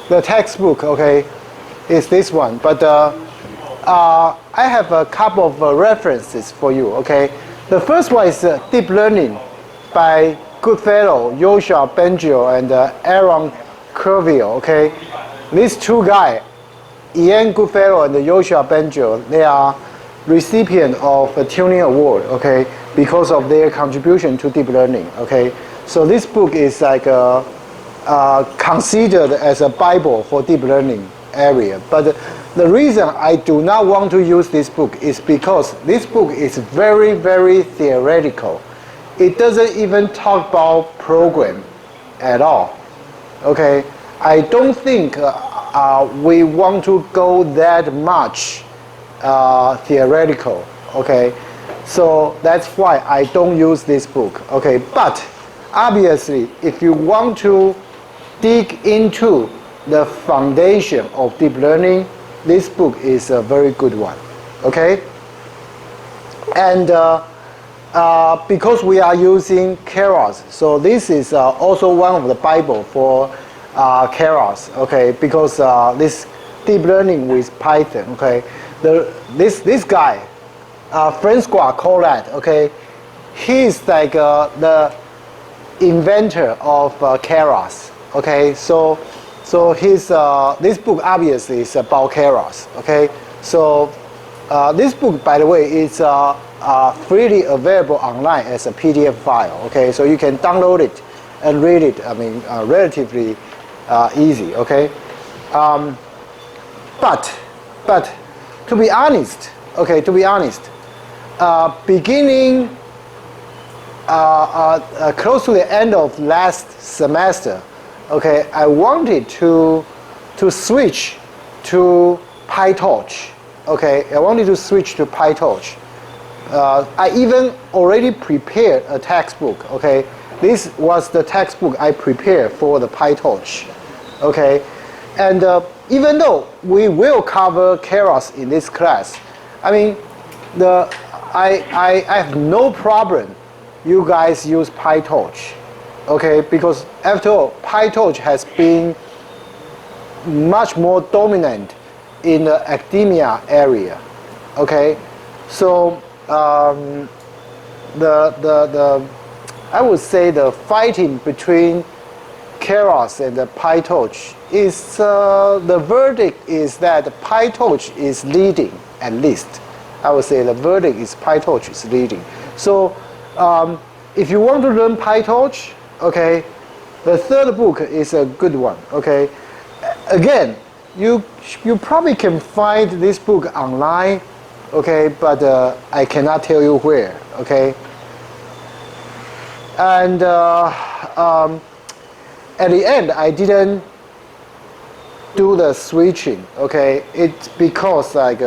the textbook, okay, is this one. But I have a couple of references for you, okay. The first one is Deep Learning by Goodfellow, Joshua Bengio, and Aaron Curville, okay. These two guys, Ian Goodfellow and Joshua Bengio, they are recipient of a Turing Award, okay, because of their contribution to deep learning, okay. So this book is like considered as a Bible for deep learning area. But the reason I do not want to use this book is because this book is very, very theoretical. It doesn't even talk about program at all, okay. I don't think we want to go that much theoretical, okay. So that's why I don't use this book, okay. But obviously, if you want to dig into the foundation of deep learning, this book is a very good one, okay. And because we are using Keras, so this is also one of the Bible for Keras, okay, because this deep learning with Python, okay. This guy, Francois Collat, okay, he's like the inventor of Keras, okay. So his this book obviously is about Keras, okay. So this book, by the way, is freely available online as a PDF file, okay. So you can download it and read it. I mean, relatively easy, okay. But to be honest, okay, beginning close to the end of last semester, okay, I wanted to switch to PyTorch, okay. I wanted to switch to PyTorch. I even already prepared a textbook, okay. This was the textbook I prepared for the PyTorch, okay. And even though we will cover Keras in this class, I mean, I have no problem you guys use PyTorch, okay, because after all, PyTorch has been much more dominant in the academia area, okay. So I would say the fighting between Keras and the PyTorch is the verdict is that PyTorch is leading. At least I would say the verdict is PyTorch is leading. So if you want to learn PyTorch, okay, the third book is a good one, okay. Again, you probably can find this book online, okay, but I cannot tell you where, okay. And at the end, I didn't do the switching, okay. It's because like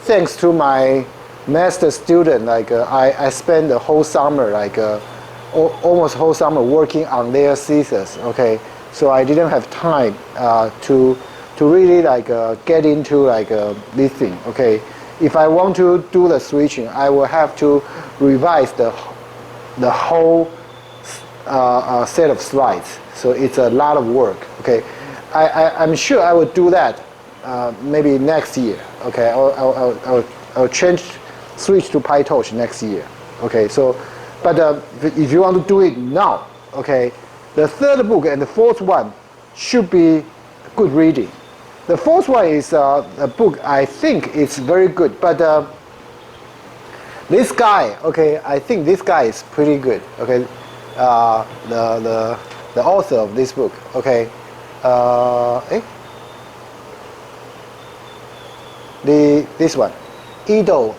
thanks to my master student, like I spent the whole summer, like almost whole summer working on their thesis, okay. So I didn't have time to really like get into like this thing, okay. If I want to do the switching, I will have to revise the whole set of slides. So it's a lot of work, okay. I'm sure I will do that maybe next year, okay. I'll switch to PyTorch next year, okay. So, but if you want to do it now, okay, the third book and the fourth one should be good reading. The fourth one is a book I think is very good, but this guy, okay, I think this guy is pretty good, okay. The author of this book, okay. This one, Edo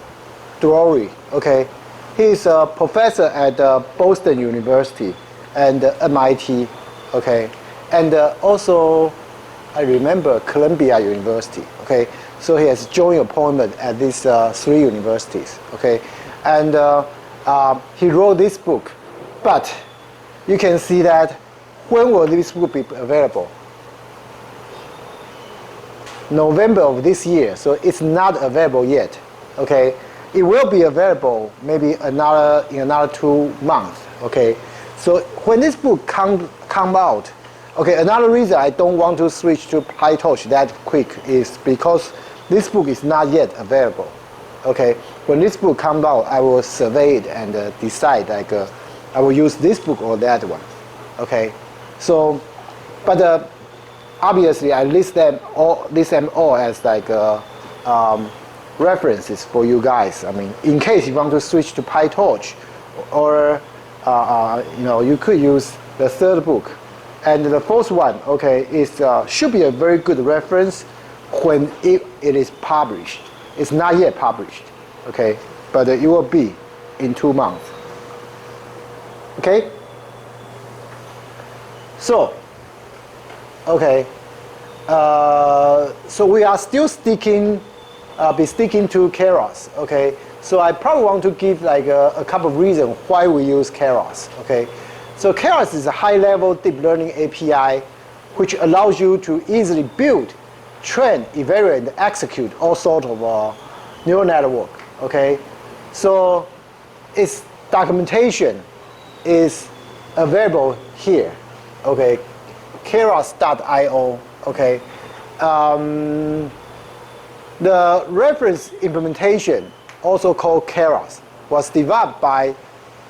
Drury, okay. He's a professor at Boston University and MIT, okay, and also I remember Columbia University, okay. So he has joint appointment at these three universities, okay, and he wrote this book. But you can see that when will this book be available? November of this year, so it's not available yet, okay. It will be available maybe in another 2 months, okay. So when this book come out, Okay, another reason I don't want to switch to PyTorch that quick is because this book is not yet available. Okay, when this book comes out, I will survey it and decide like I will use this book or that one. Okay, so but obviously I list them all as like references for you guys. I mean, in case you want to switch to PyTorch, or you could use the third book. And the fourth one, okay, is should be a very good reference when it is published. It's not yet published, okay, but it will be in 2 months. Okay. So, okay, so we are still sticking to Keras. Okay. So I probably want to give like a couple of reasons why we use Keras. Okay. So Keras is a high-level deep learning API which allows you to easily build, train, evaluate, and execute all sorts of neural network. Okay, so its documentation is available here. Okay, keras.io. Okay, the reference implementation, also called Keras, was developed by,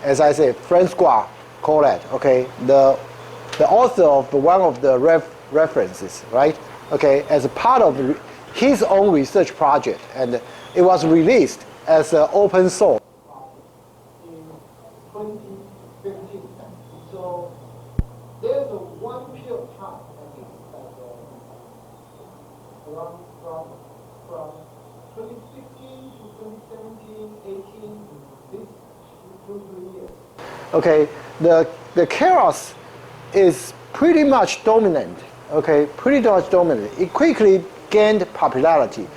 as I said, Francois Collet, okay, the author of one of the references, right? Okay, as a part of his own research project, and it was released as an open source in 2015. So there's a one period of time, I think, around from 2016 to 2017, 18, this 2-3 years. Okay, the Keras is pretty much dominant. Okay, pretty much dominant. It quickly gained popularity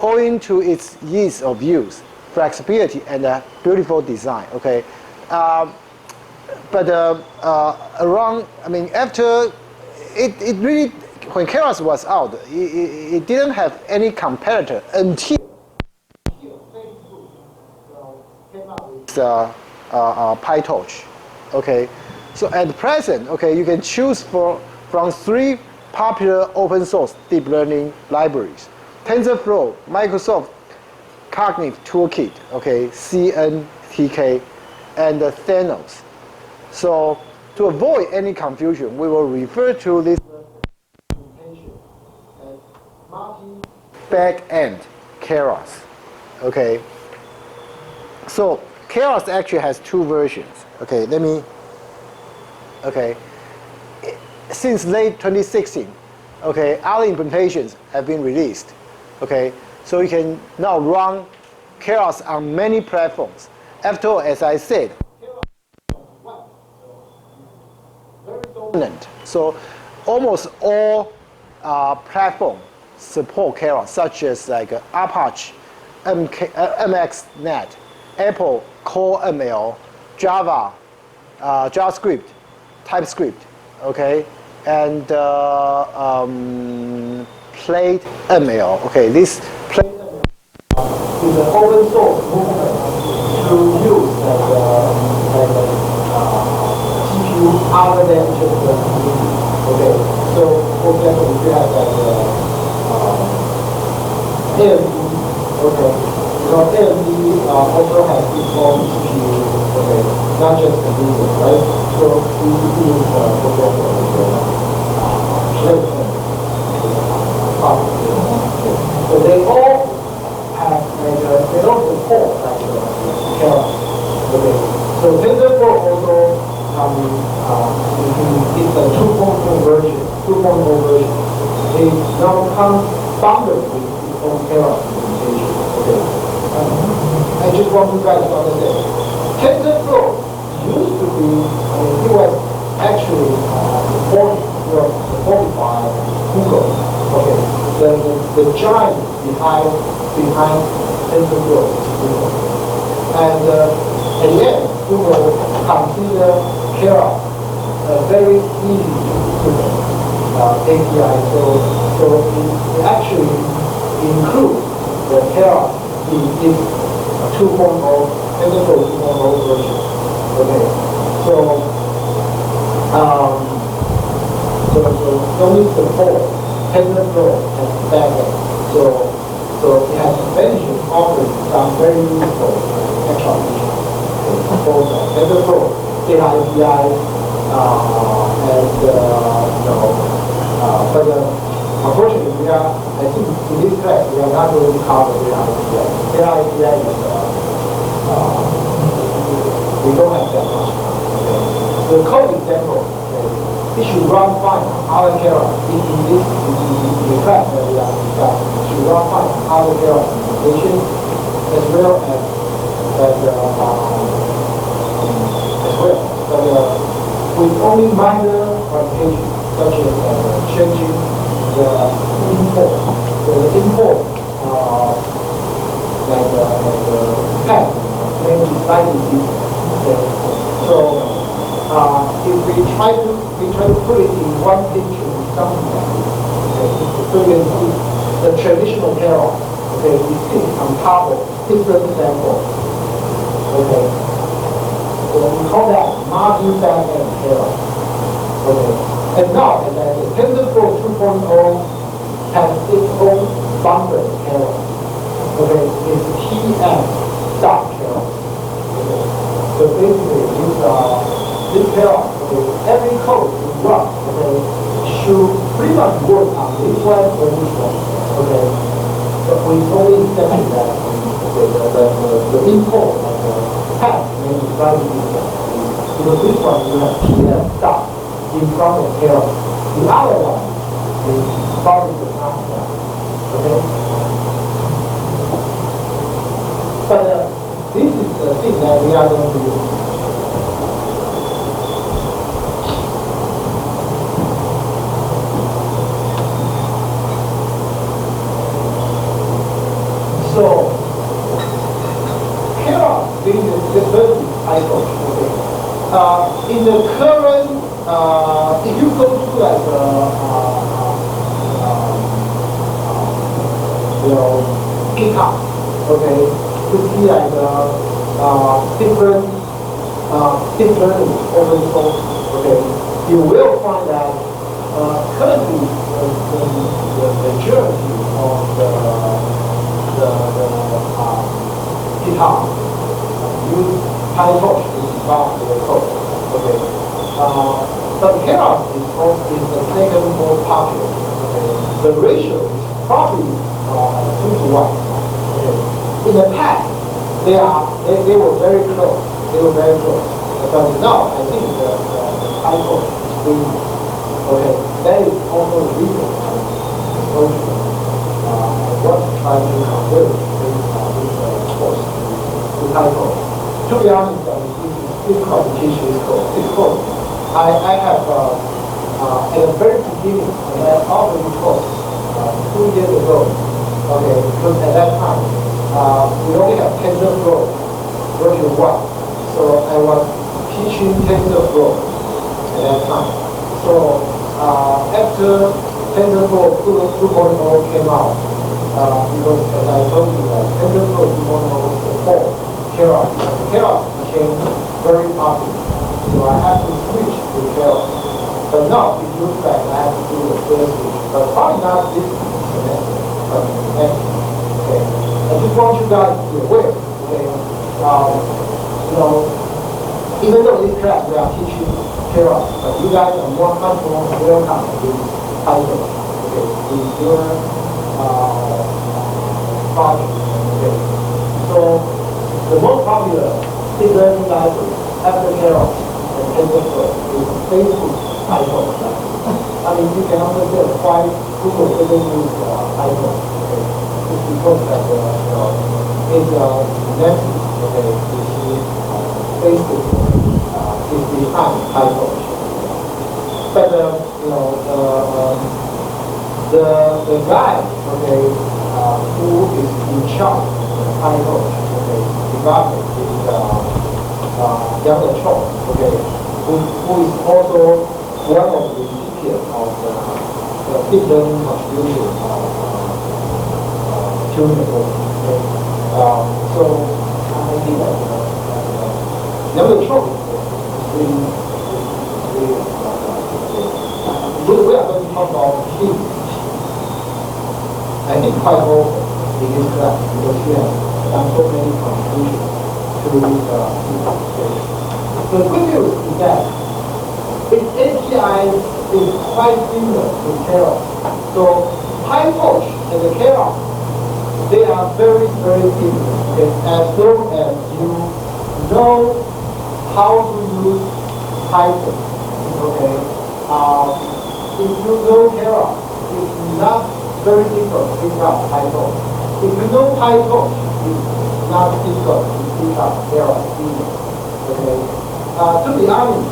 owing to its ease of use, flexibility, and a beautiful design. Okay, but around, I mean, after it really, when Keras was out, it didn't have any competitor until Facebook came out with PyTorch. Okay, so at present, okay, you can choose from 3 popular open source deep learning libraries: TensorFlow, Microsoft Cognitive Toolkit, okay, CNTK, and Thanos. So to avoid any confusion, we will refer to this implementation as multi-backend Keras. Okay. So Keras actually has 2 versions. Okay, since late 2016, okay, other implementations have been released. Okay, so you can now run Keras on many platforms. After all, as I said, very dominant. So almost all platforms support Keras, such as like Apache, MXNet, Apple Core ML, Java, JavaScript, TypeScript, okay, and Plate ML. Okay, this Plate ML is an open source movement to use GPU other than just the CPU. Okay, so for example, if you have AMD, okay, AMD also has its own GPU, okay, not just NVIDIA, right? So we use, for example, so they all have they all support Keras. Okay. So TensorFlow also it's a 2.0 version. It now comes bundled with its own Keras implementation. Okay. I just want you guys to understand. TensorFlow used to be, it was actually supported by Google. Okay, the giant behind TensorFlow, and again, Google consider Keras a very easy to implement API. So it actually includes the Keras in its 2.0 TensorFlow 2.0 version. Okay, so only support TensorFlow and backend. So it has advantage offering some very useful applications. Both TensorFlow, data API, but unfortunately, I think in this class we are not going to cover data API. Data API is we don't have that much. Okay. The code example, it should run fine on other Keras. In the class that we are discussing, it should run fine on other Keras implementation as well as well. But with only minor modifications such as changing the import, like path may be slightly different. Okay. So if we try to put it in one picture with something like this, okay, so you can see the traditional Keras, okay, we sit on top of different samples. Okay. So we call that margin backend Keras. Okay. And now, as I said, TensorFlow 2.0 has its own bundle Keras. Okay, it's TM dot Keras. Okay. So basically, this Keras, okay, every code you run, okay, should pretty much work on this one or this one. Okay. But we only exception that the import and the path may be slightly different. Because this one you have TM dot in front of Keras. The other one is probably the not. Okay? But this is the thing that we are going to do. So, Keras is the first cycle. Okay. In the current, if you go to like GitHub, okay, you see like different deep learning open source, okay, you will find that currently the majority of the GitHub use PyTorch to debug the code, okay. But Keras is the second most popular. Okay. The ratio is probably 2 to 1. Okay. In the past, they were very close. They were very close. But now, I think the PyTorch is winning. Okay. That is also the reason I want to try to convert this course to PyTorch. To be honest, this competition is close. I have, at the very beginning, when I offered this course 2 years ago, okay, because at that time, we only have TensorFlow version 1. So I was teaching TensorFlow at that time. So after TensorFlow 2.0 came out, because as I told you, TensorFlow 2.0 support Keras. Keras became very popular. So I have to switch to Keras. But now it looks like I have to do the first switch. But probably not this semester, but next. Okay. I just want you guys to be aware. Okay. Even though this class we are teaching Keras, but you guys are much more welcome to Python. Okay. In your project. Okay. So the most popular deep learning library after Keras and TensorFlow is Facebook Python. I mean, you can understand why Google doesn't use Python. Okay, it's because that it's messy. Okay, Facebook is behind Python. But the guy, okay, who is in charge of Python, okay, development is Yang Chong, okay, who is also one of the recipients of the deep learning contribution Turing Award. Okay. So I think that Yang Chong is really talk about heat, I think quite often in this class because we have done so many contributions to this heat application. The good news is that its API is quite similar to Keras. So PyTorch and the Keras, they are very, very similar. Okay? As long as you know how to use Python. Okay. If you know Keras, it's not very difficult to pick up PyTorch. If you know PyTorch, it's not difficult to pick up Keras either. Okay. To be honest,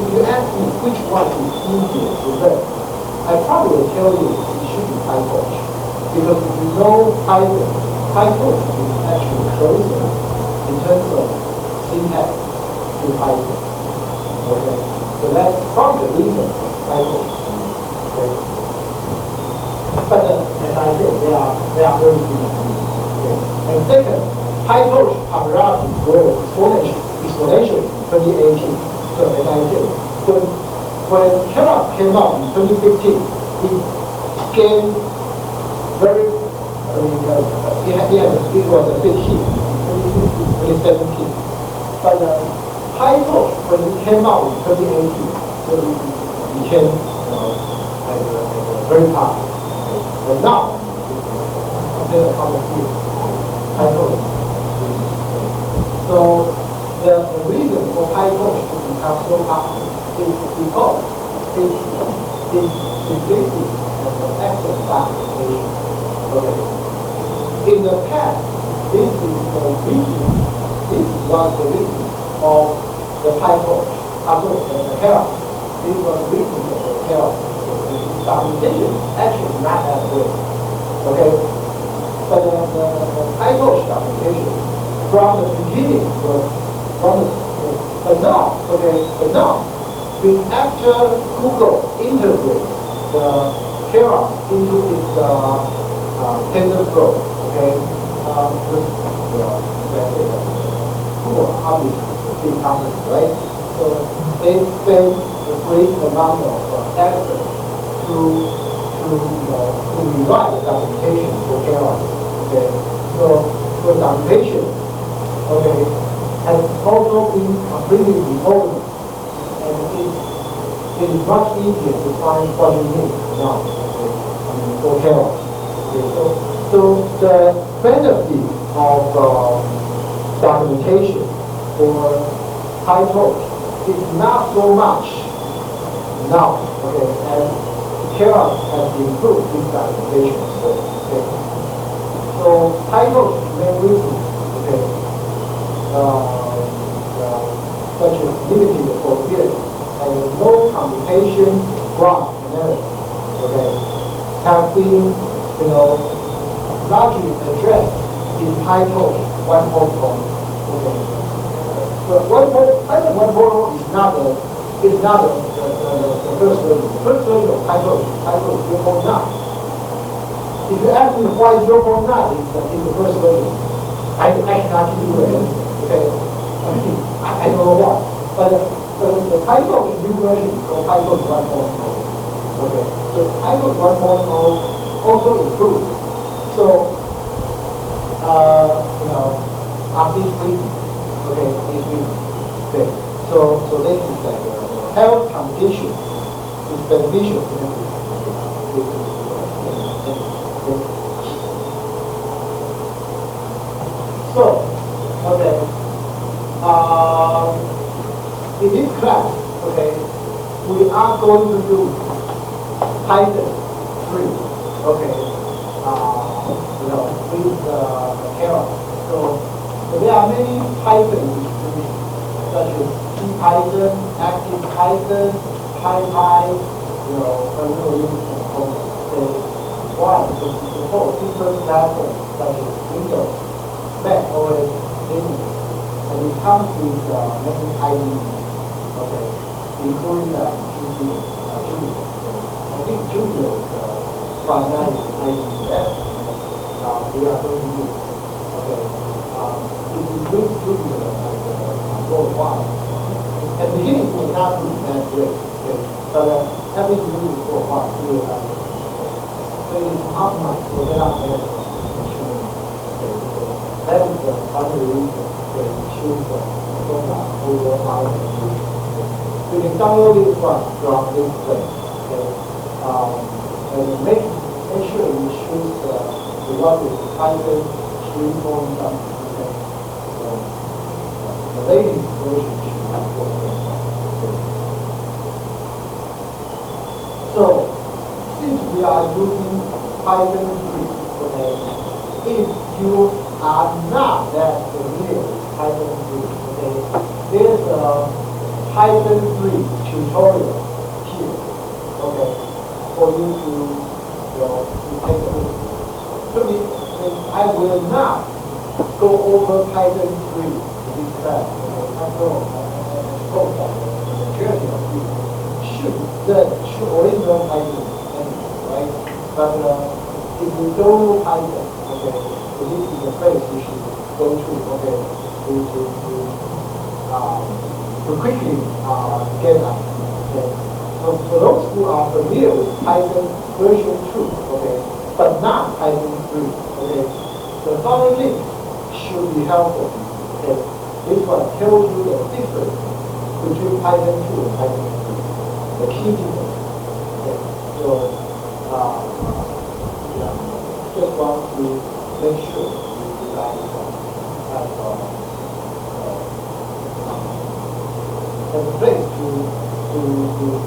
if you ask me which one is easier to learn, I probably will tell you it should be PyTorch. Because if you know Python, PyTorch is actually closer in terms of syntax to Python. Okay? So that's probably the reason PyTorch. Okay? But as I said, they are very similar. Okay? And second, PyTorch popularity grew exponentially in 2018. So as I said, when Keras came out in 2015, it gained very, it was a big hit in 2017. But PyTorch, when it came out in 2018, so it became very popular. And now, after a couple of years, PyTorch. So the reason for PyTorch to become so popular is because its simplicity and the excellent documentation. Okay. In the past, this was the reason of the PyTorch. After the Keras, this was the reason of the Keras. The documentation actually not that good. Okay. But the PyTorch documentation from the beginning was but now, after Google integrates the Keras into its TensorFlow, okay, Google obviously is a big company, right? So they spend a great amount of effort to rewrite the documentation for Keras. Okay, so the documentation, okay, has also been completely reorganized, and it is much easier to find what you need now. Okay, for Keras. Okay, so the benefit of documentation for PyTorch is not so much now. Okay, and Keras has improved this documentation. Okay, so PyTorch main reason, okay, such as limited probability and low computation graph analysis, okay, have been, largely addressed in PyTorch 1.0. Okay, but Python 1.0 is not the first version. The first version of PyTorch is 0.9. If you ask me why 0.9 is the first version, I cannot give you an answer. Okay, I don't know why. But the PyTorch new version is called PyTorch 1.0. Okay, so PyTorch 1.0 also improved. So, of this reason, okay, this reason. Okay, so this is like health competition is beneficial to everyone. So, okay, in this class, okay, we are going to do Python 3, okay, with the Keras. So there are many Python distributions, such as Python, Active Python, PyPy, original unit components. One is to support different platforms such as Windows, Mac OS, Linux, and it comes with many IDEs, okay, including Jupyter. I think Jupyter is primarily IDE that we are going to use. Okay, it is good Jupyter worldwide. At the beginning, it was not that great, okay, but everything you do for a while, you will have it. So it's optimized for that machine. Okay, so that is the primary reason they choose the format over other machines. You can download it from this place. Okay, and make sure you choose the one with Python 3.1. Okay, so the latest version should have worked. So, since we are using Python 3, okay, if you are not that familiar with Python 3, okay, there's a Python 3 tutorial here, okay, for you to take a look. So I will not go over Python 3 in this class. Okay, after all, I hope that the majority of you should original Python anyway, right? But if you don't know Python, okay, so this is the place you should go to, okay, to quickly get that. Okay. So for those who are familiar with Python version 2, okay, but not Python 3, okay, the following link should be helpful. Okay. This one tells you the difference between Python 2 and Python 3. The key difference. Okay. So yeah, just want to make sure you guys have a place to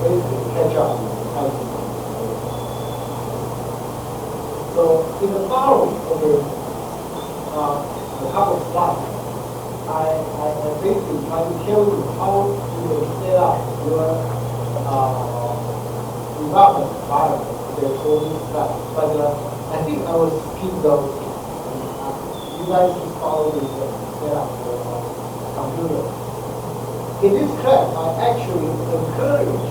basically catch up with Python. So in the following, okay, a couple of slides, I basically try to tell you how you will set up your development environment, okay, for this class. But I think I will skip those. You guys just follow this set up your computer. In this class, I actually encourage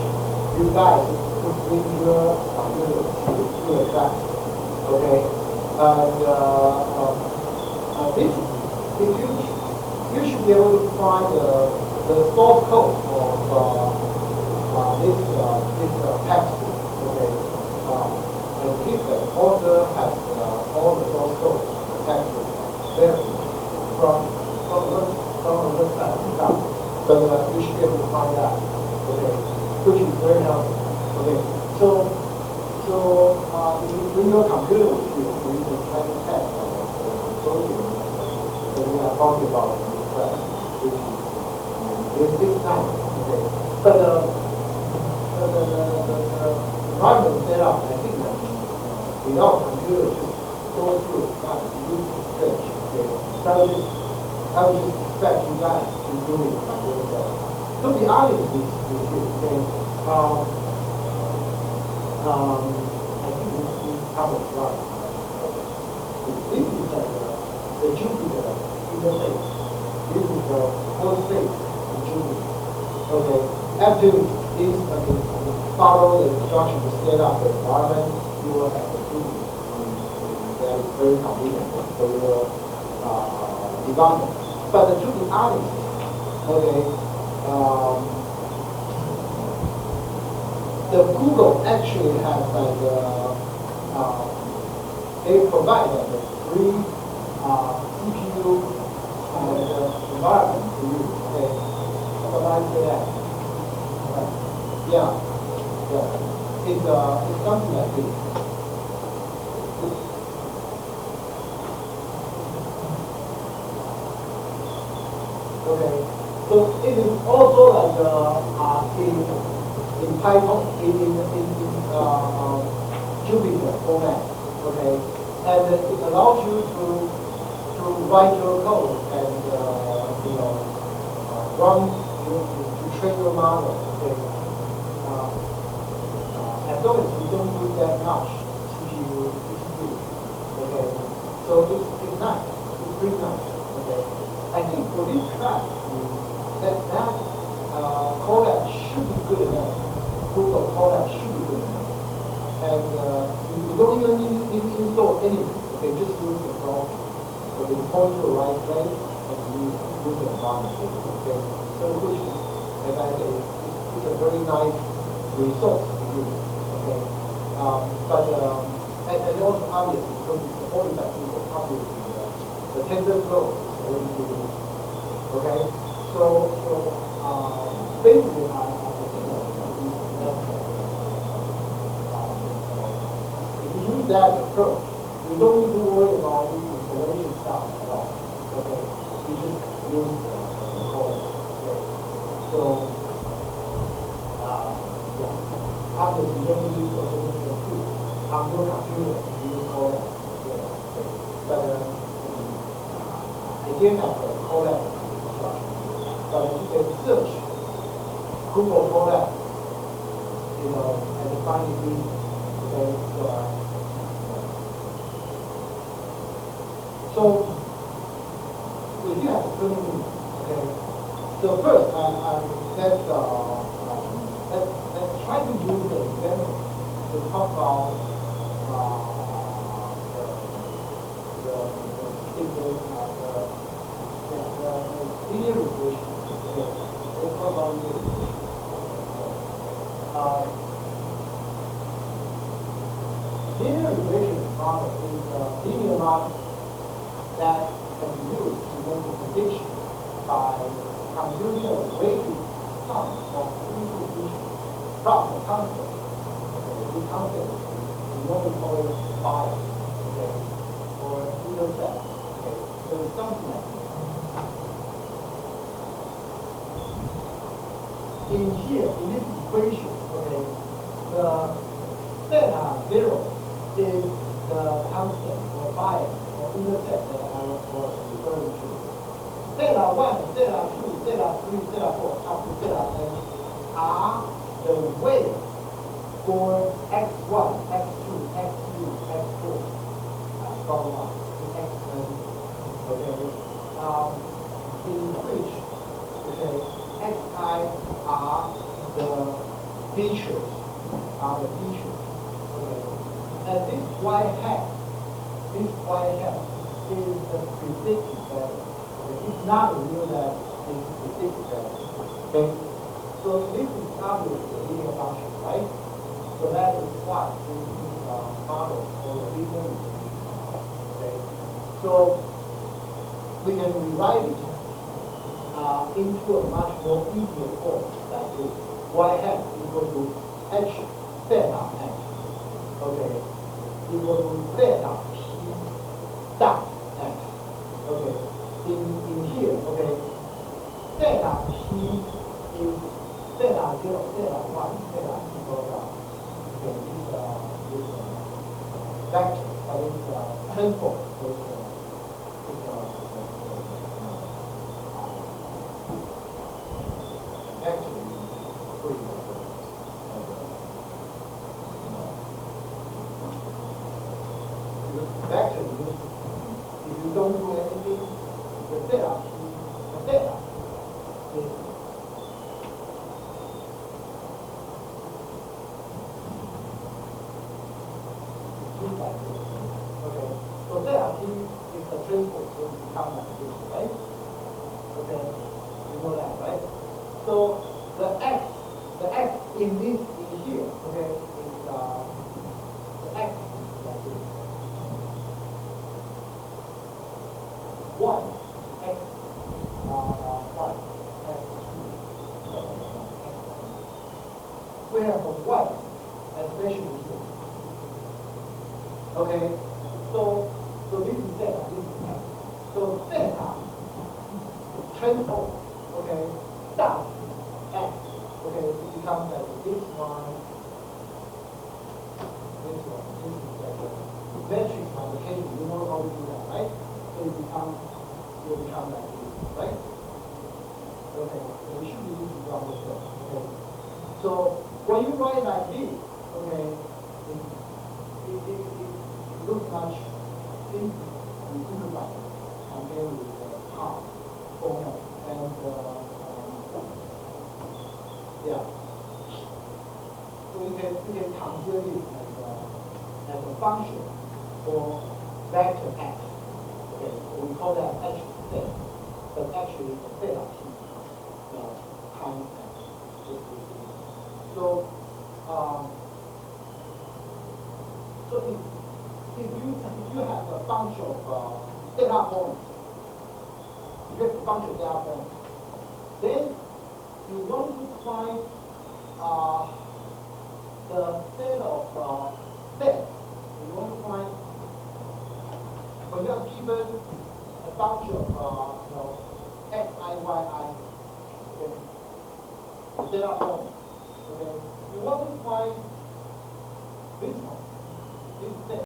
you guys to bring your computer to the class. Okay, and this, if you should be able to find the source code of this textbook. Okay, and if the author has all the source code of the textbook there from the website, but you should be able to find that. Okay, which is very helpful. Okay, so if you bring your computer with you, you can try to test the solution that we are talking about in this class, which is this time. Okay, but the environment setup, I think that without computer to go through that use stage. Okay, so I would just expect you guys to do it yourself. To be honest with you, okay. I think this covers right. This is the Jupiter interface. This is the whole space in Jupiter. Okay. After this, follow the instruction to set up the environment, you will have the Jupiter. That is very convenient for your development. But to be honest, okay. The Google actually has they provide a free CPU environment to use. Okay, what I say that? Yeah. It's something like this. Okay, so it is also like in Python, in Jupyter format, okay, and it allows you to write your code and run to train your model, okay. As long as you don't use that much CPU, okay. So it's nice, it's pretty nice, okay. I think for this class, that collab should be good enough. Google collab should be good enough. And you don't even need to install anything. Okay, just use the prompt. Okay, point to the right place and use the environment. Okay, so which, as I say, it's a very nice resource. use. Okay, and also obviously because it's supported by people, obviously the tensor flow is already used. Okay, basically I think if you use that approach, you don't need to worry about the installation stuff at all. Okay, you just use the code. Okay, so yeah, obviously you don't use the tool on your computer. You use code. Okay, but again, have the code instruction. But you can search Google Colab, and find it easy. Okay, so we do have 20 minutes. Okay, so first, let's try to use the example to talk about the linear regression. Okay, let's talk about linear regression. Linear regression model is a linear model that can be used to make a prediction by computing a weighted sum of three coefficients from the constant. Okay, this constant is normally called bias, okay, or intercept. Okay, so it's something like this. In here, in this equation, okay, the theta 0 is the constant or bias or intercept that I was referring to. Theta 1, theta 2, theta 3, theta 4, up to theta n are the weight for x1, x2, x3, x4, from 1 to xn. Okay, in which, okay, xi are the features, okay, and this y hat is the predicted value. Okay? It's not a real value, it's predicted value. Okay, so this is obviously a linear function, right? So that is what this model or linear regression. Okay, so we can rewrite it into a much more easier form, like this. Y hat equal to h theta x. Okay, equal to theta p dot x. Okay, in here, okay, theta p is theta 0, theta 1, theta equal to okay, this vector, that is tenfold. Actually, pretty much actually, if you don't do anything, the theta is like this. Okay, so theta p is the transport, so it becomes like this, right? Okay, you know that, right? So the x in this in here, okay, is the x is like this. 1 x 1 x 2 we have a 1 especially here. Okay, so this is theta, this is x. So theta transpose, okay, dot x, okay, it becomes like this one, this is like a metric multiplication. You know how to do that, right? So it will become like this, right? Okay, so we should be using to understand. Okay, so when you write like this, okay, it looks much simplified compared with the top format. And yeah, so you can consider this as a function for vector x. Okay, so we call that h theta, but actually the theta p times x. So So if you have a bunch of data points, you have a bunch of data points, then you want to find the set of sets. You want to find, when you are given a bunch of x, I, y, I, okay, the data points, okay, you want to find this one, this set.